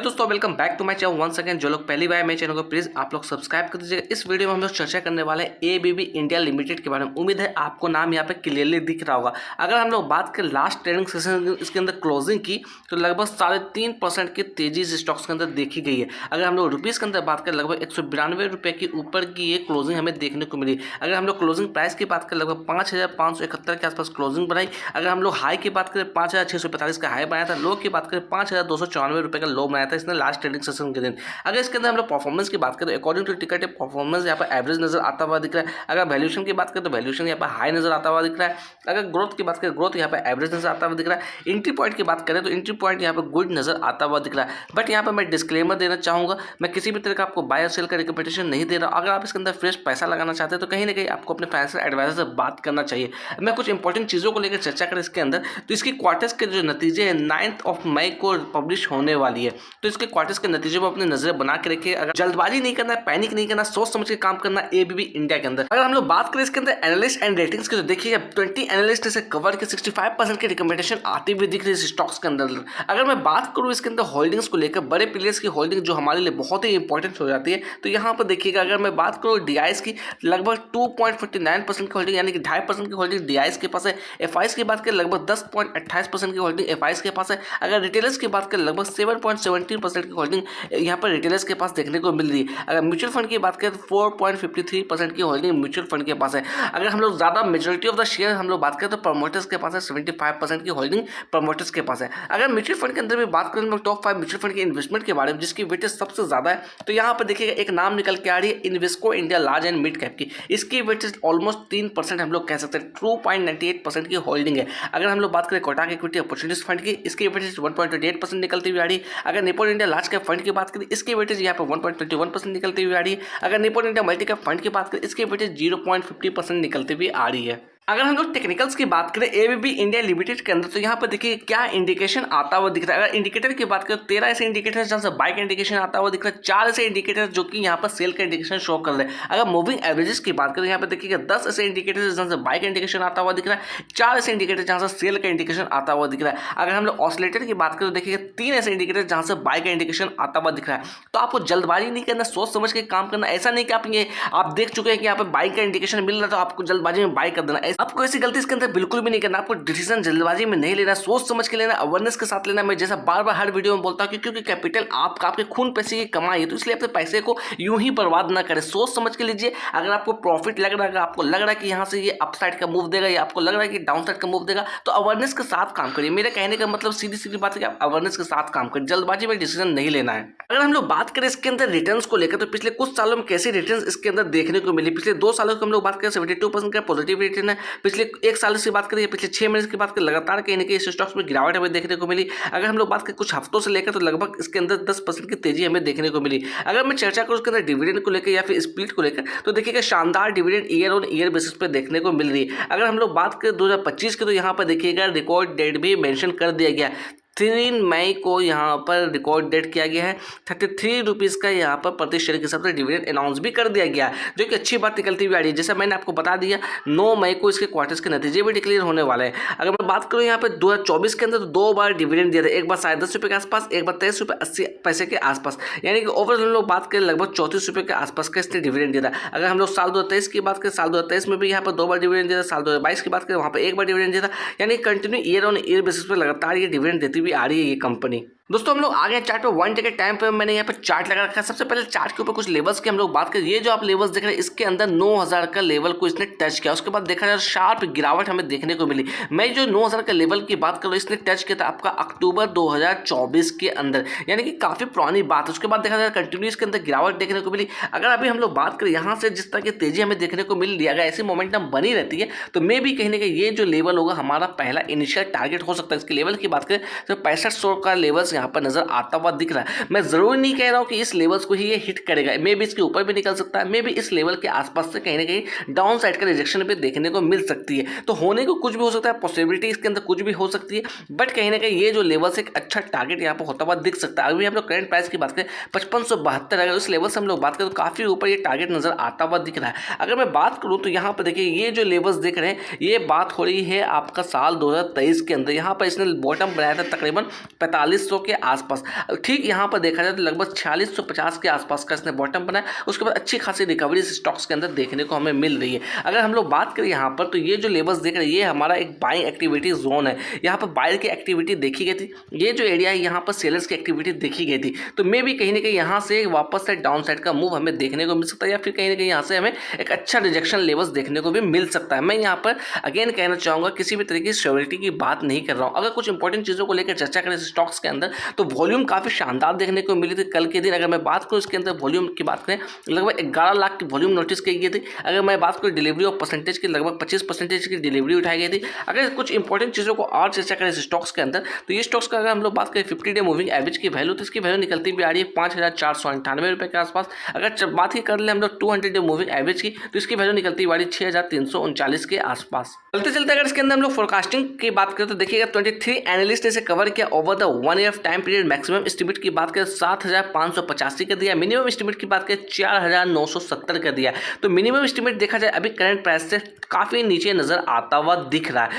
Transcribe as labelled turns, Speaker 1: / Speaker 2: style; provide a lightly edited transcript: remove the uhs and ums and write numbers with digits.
Speaker 1: दोस्तों welcome back to my channel one second. जो लोग पहली बार मेरे चैनल को प्लीज आप लोग सब्सक्राइब कर दीजिएगा। इस वीडियो में हम लोग चर्चा करने वाले हैं एबीबी इंडिया लिमिटेड के बारे में। उम्मीद है आपको नाम यहाँ पे क्लियरली दिख रहा होगा। अगर हम लोग बात करें लास्ट ट्रेडिंग सेशन इसके अंदर क्लोजिंग की तो लगभग 3.5% की तेजी इस स्टॉक्स के अंदर देखी गई है। अगर हम लोग रुपीज़ के अंदर बात करें लगभग 192 रुपये के ऊपर की ये क्लोजिंग हमें देखने को मिली। अगर हम लोग क्लोजिंग प्राइस की बात करें लगभग 5,571 के आसपास क्लोजिंग बनाई। अगर हम लोग हाई की बात करें 5,645 का हाई बनाया था। लो की बात करें 5,294 रुपये का लो बनाया था इसने लास्ट ट्रेडिंग सेशन के दिन। अगर इसके अंदर हम लोग परफॉर्मेंस की बात करें तो अकॉर्डिंग टू टिकट परफॉर्मेंस यहाँ पर एवरेज नजर आता हुआ दिख रहा है। अगर वैल्यूएशन की बात करें तो वैल्यूएशन यहाँ पर हाई नजर आता हुआ दिख रहा है। अगर ग्रोथ की बात करें ग्रोथ यहाँ पर एवरेज नजर आता हुआ दिख रहा है। एंट्री पॉइंट की बात करें तो एंट्री पॉइंट यहाँ पर गुड नजर आता हुआ दिख रहा है। बट यहाँ पर मैं डिस्क्लेमर देना चाहूँगा, मैं किसी भी तरह का आपको बाय और सेल का रिकमेंडेशन नहीं दे रहा। अगर आप इसके अंदर फ्रेश पैसा लगाना चाहते हैं तो कहीं ना कहीं आपको अपने फाइनेंशियल एडवाइजर से बात करना चाहिए। मैं कुछ इंपॉर्टेंट चीज़ों को लेकर चर्चा करें इसके अंदर तो इसकी क्वार्टर्स के जो नतीजे हैं 9 मई को पब्लिश होने वाली है। तो इसके क्वार्टर्स के नतीजे पर अपनी नजरें बना के रखिए। अगर जल्दबाजी नहीं करना है, पैनिक नहीं करना, सोच समझ के काम करना एबीबी इंडिया के अंदर। अगर हम लोग बात करें इसके अंदर एनालिस्ट एंड रेटिंग्स की तो देखिए 20 एनालिस्ट इसे कवर के 65% की रिकमेंडेशन आती हुई दिख रही है स्टॉक्स के अंदर। अगर मैं बात करूँ इसके अंदर होल्डिंग्स को लेकर बड़े प्लेयर्स की होल्डिंग जो हमारे लिए बहुत ही इंपॉर्टेंट हो जाती है तो यहाँ पर देखिएगा अगर मैं बात करूँ डीआईएस की लगभग 2.49% की होल्डिंग यानी कि 2.5% की होल्डिंग डीआईएस के पास है। एफआईएस की बात करें लगभग 10.28% की होल्डिंग एफआईएस के पास है। अगर रिटेलर्स की बात करें लगभग 7.17% की होल्डिंग यहाँ पर रिटेलर्स के पास देखने को मिल रही है। अगर म्यूचुअल फंड की बात करें तो 4.53% की होल्डिंग म्यूचुअल फंड के पास है। अगर हम लोग ज़्यादा मेजोरिटी ऑफ द शेयर हम लोग बात करें तो प्रमोटर्स के पास है 75% की होल्डिंग प्रमोटर्स के पास है। अगर म्यूचुअल फंड के अंदर भी बात करें टॉप 5 म्यूचुअल फंड के इन्वेस्टमेंट के बारे में जिसकी वेटेज सबसे ज़्यादा है तो यहाँ पर देखिएगा एक नाम निकल के आ रही है Invesco India large and mid cap की। इसकी वेटेज ऑलमोस्ट 3% हम लोग कह सकते हैं, 2.98% की होल्डिंग है। अगर हम लोग बात करें कोटक इक्विटी अपॉर्चुनिटीज फंड की इसकी वेटेज 1.28% निकलती हुई आ रही है। अगर Nippon India large cap fund की बात करें इसकी वेटेज यहाँ पर 1.21% निकलती हुई आ रही है। अगर Nippon India multi cap fund की बात करें इसकी वेटेज 0.50% निकलती हुई आ रही है। अगर हम लोग टेक्निकल्स की बात करें एबीबी इंडिया लिमिटेड के अंदर तो यहाँ पर देखिए क्या इंडिकेशन आता हुआ दिख रहा है। अगर इंडिकेटर की बात करें 13 ऐसे इंडिकेटर जहाँ से बाय का इंडिकेशन आता हुआ दिख रहा है, 4 ऐसे इंडिकेटर जो कि यहाँ पर सेल का इंडिकेशन शो कर रहे हैं। अगर मूविंग एवरेजेस की बात करें यहाँ पर देखिएगा 10 ऐसे इंडिकेटर जहाँ से बाय का इंडिकेशन आता हुआ दिख रहा है, 4 ऐसे इंडिकेटर जहाँ से सेल का इंडिकेशन आता हुआ दिख रहा है। अगर हम लोग ऑसिलेटर की बात करें तो देखिएगा 3 ऐसे इंडिकेटर जहाँ से बाय का इंडिकेशन आता हुआ दिख रहा है। तो आपको जल्दबाजी नहीं करना, सोच समझ के काम करना। ऐसा नहीं कि आप देख चुके हैं कि यहाँ पर बाय का इंडिकेशन मिल रहा है तो आपको जल्दबाजी में बाय कर देना। आपको ऐसी गलती इसके अंदर बिल्कुल भी नहीं करना। आपको डिसीजन जल्दबाजी में नहीं लेना, सोच समझ के लेना, अवेयरनेस के साथ लेना। मैं जैसा बार बार हर वीडियो में बोलता हूँ क्योंकि कैपिटल आपका आपके खून पैसे की कमाई है तो इसलिए अपने पैसे को यूं ही बर्बाद ना करें, सोच समझ के लीजिए। अगर आपको प्रॉफिट लग रहा है, अगर आपको लग रहा है कि यहाँ से ये अपसाइड का मूव देगा या आपको लग रहा है कि डाउन साइड का मूव देगा तो अवेयरनेस के साथ काम करिए। मेरे कहने का मतलब सीधी सीधी बात है कि आप अवेयरनेस के साथ काम करें, जल्दबाजी में डिसीजन नहीं लेना है। अगर हम लोग बात करें इसके अंदर रिटर्न्स को लेकर तो पिछले कुछ सालों में कैसे रिटर्न्स इसके अंदर देखने को मिली। पिछले 2 सालों की हम लोग बात करें 72% का पॉजिटिव रिटर्न है। पिछले 1 साल से बात करें पिछले 6 महीने की बात करें लगातार कहीं ना कहीं इस स्टॉक्स में गिरावट हमें देखने को मिली। अगर हम लोग बात करें कुछ हफ्तों से लेकर तो लगभग इसके अंदर 10% की तेजी हमें देखने को मिली। अगर मैं चर्चा करूँ उसके अंदर डिविडेंड को लेकर या फिर स्प्लिट को लेकर तो देखिएगा शानदार dividend year on year basis पे देखने को मिल रही है। अगर हम लोग बात करें 2025 की तो यहाँ पर देखिएगा रिकॉर्ड डेट भी मेंशन कर दिया गया। 3 मई को यहाँ पर रिकॉर्ड डेट किया गया है। 33 रुपीज़ का यहाँ पर प्रति शेयर के हिसाब से डिविडेंड अनाउंस भी कर दिया गया है जो कि अच्छी बात निकलती हुई आ रही है। जैसा मैंने आपको बता दिया 9 मई को इसके क्वार्टर्स के नतीजे भी डिक्लेयर होने वाले हैं। अगर मैं बात करूँ यहाँ पर 2024 के अंदर तो 2 बार डिविडेंड दिया था, एक बार 10.5 रुपये के आसपास, एक बार 23 रुपये 80 पैसे के आसपास, यानी कि ओवरऑल हम लोग बात करें लगभग 34 रुपये के आसपास का इसने डिविडेंड दिया था। अगर हम लोग साल 2023 की बात करें, साल 2023 में भी यहाँ पर 2 बार डिविडेंड दिया था, साल 2022 की बात करें वहाँ पर 1 बार डिविडेंड दिया था, यानी continue year on year basis पर लगातार ये डिविडेंड देती हुई आ रही है ये कंपनी। दोस्तों हम लोग आगे चार्ट पे 1 डे के टाइम पे मैंने यहाँ पे चार्ट लगा रखा है। सबसे पहले चार्ट के ऊपर कुछ लेवल्स की हम लोग बात करें। ये जो आप लेवल्स देख रहे हैं इसके अंदर 9000 का लेवल को इसने टच किया, उसके बाद देखा जाए शार्प गिरावट हमें देखने को मिली। मैं जो 9000 का लेवल की बात कर रहा हूँ इसने टच किया था आपका अक्टूबर 2024 के अंदर, यानी कि काफी पुरानी बात है। उसके बाद देखा जाए कंटिन्यू इसके अंदर गिरावट देखने को मिली। अगर अभी हम लोग बात करें यहाँ से जिस तरह की तेजी हमें देखने को मिल रही है, अगर ऐसी मोमेंटम बनी रहती है तो मे भी कहीं ना कहीं ये जो लेवल होगा हमारा पहला इनिशियल टारगेट हो सकता है। इसके लेवल की बात करें तो 6500 का लेवल्स यहाँ पर नजर आता हुआ दिख रहा है। मैं जरूर नहीं कह रहा हूं कि इस लेवल्स को ही ये हिट करेगा, मे भी इसके ऊपर भी निकल सकता है, मे भी इस लेवल के आसपास से कहीं ना कहीं डाउन साइड का रिजेक्शन भी देखने को मिल सकती है। तो होने को कुछ भी हो सकता है, पॉसिबिलिटी इसके अंदर कुछ भी हो सकती है, बट कहीं ना कहीं ये जो लेवल से एक अच्छा टारगेट यहाँ पर होता हुआ दिख सकता है। अभी हम लोग करंट प्राइस की बात करें 5572, अगर उस लेवल से हम लोग बात करें तो काफी ऊपर ये टारगेट नजर आता हुआ दिख रहा है। अगर मैं बात करूँ तो यहाँ पर देखिए ये जो लेवल्स देख रहे हैं ये बात हो रही है आपका साल 2023 के अंदर। यहाँ पर इसने बॉटम बनाया था तकरीबन 4500 के आसपास। ठीक यहाँ पर देखा जाए तो लगभग 4650 के आसपास का इसने बॉटम बनाया, उसके बाद अच्छी खासी रिकवरी स्टॉक्स के अंदर देखने को हमें मिल रही है। अगर हम लोग बात करें यहाँ पर तो ये जो लेवल्स देख रहे हैं ये हमारा एक बाइंग एक्टिविटी जोन है। यहाँ पर बायर की एक्टिविटी देखी गई थी, ये जो एरिया है यहाँ पर सेलर्स की एक्टिविटी देखी गई थी। तो मे भी कहीं ना कहीं यहाँ से वापस से डाउन साइड का मूव हमें देखने को मिल सकता है, या फिर कहीं ना कहीं यहाँ से हमें एक अच्छा रिजेक्शन लेवल्स देखने को भी मिल सकता है। मैं यहाँ पर अगेन कहना चाहूँगा किसी भी तरीके की श्योरिटी की बात नहीं कर रहा हूँ। अगर कुछ इंपॉर्टेंट चीज़ों को लेकर चर्चा करें स्टॉक्स के अंदर तो वॉल्यूम काफ़ी शानदार देखने को मिली थी कल के दिन। अगर मैं बात करूँ इसके अंदर वॉल्यूम की बात करें लगभग 11 लाख की वॉल्यूम नोटिस की गई थी। अगर मैं बात करूँ डिलीवरी ऑफ परसेंटेज की लगभग 25% की डिलीवरी उठाई गई थी। अगर कुछ इंपॉर्टेंट चीज़ों को और चर्चा करें स्टॉक्स के अंदर तो ये स्टॉक्स का अगर हम लोग बात करें 50 डे मूविंग एवरेज की वैल्यू तो इसकी वैल्यू निकलती भी आ रही है 5498 रुपये के आसपास। अगर बात ही कर ले हम लोग 200 डे मूविंग एवरेज की तो इसकी वैल्यू निकलती हुई 6339 के आसपास। चलते चलते अगर इसके अंदर हम लोग फोरकास्टिंग की बात करें तो देखिएगा 23 एनालिस्ट ने इसे कवर किया over the 1 year time period. Maximum estimate की बात करें 7585 का दिया, मिनिमम एस्टिमेट की बात करें 4970 का दिया। तो मिनिमम एस्टिमेट देखा जाए अभी करंट प्राइस से काफ़ी नीचे नजर आता हुआ दिख रहा है।